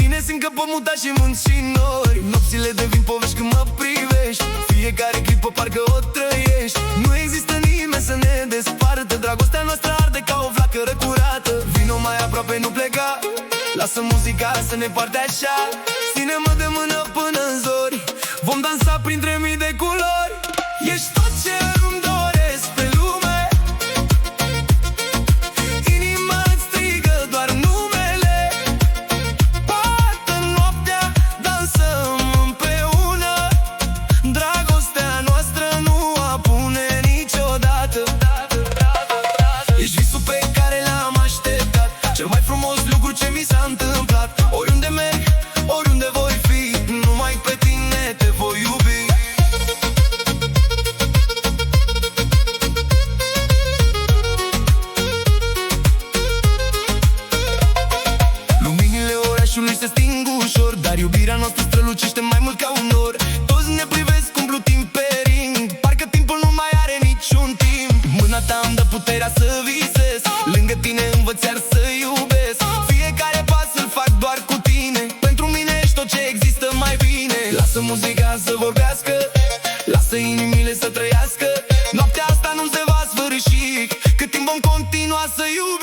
mine simt că pământa și munți și nori. Nopțile devin povești când mă privești, fiecare clipă parcă o trăiești. Nu există nimeni să ne despartă, dragostea noastră arde ca o flacără curată. Vino mai aproape, nu pleca, lasă muzica să ne poarte așa. Ține-mă de mână până în zori, vom dansa printre mii de culori. Ești tot ce îmi doresc pe lume, inima îți strigă doar numele. Toată noaptea dansăm împreună, dragostea noastră nu apune niciodată. Ești visul pe care l-am așteptat, cel mai frumos lucru ce mi s-a întâmplat. Oriunde merg, oriunde voi fi, numai pe tine te voi iubi. Luminile orașului se sting ușor, dar iubirea noastră strălucește mai mult ca un nor. Toți ne privesc umplu timp pe ring, parcă timpul nu mai are niciun timp. Mâna ta îmi dă puterea să visez, lângă tine învăț iar să iubesc. Fiecare pas îl fac doar cu tine, pentru mine ești tot ce există mai bine. Lasă muzica să vorbească, lasă inimile să trăiască. Noaptea asta nu se va sfârși, cât timp vom continua să iubim.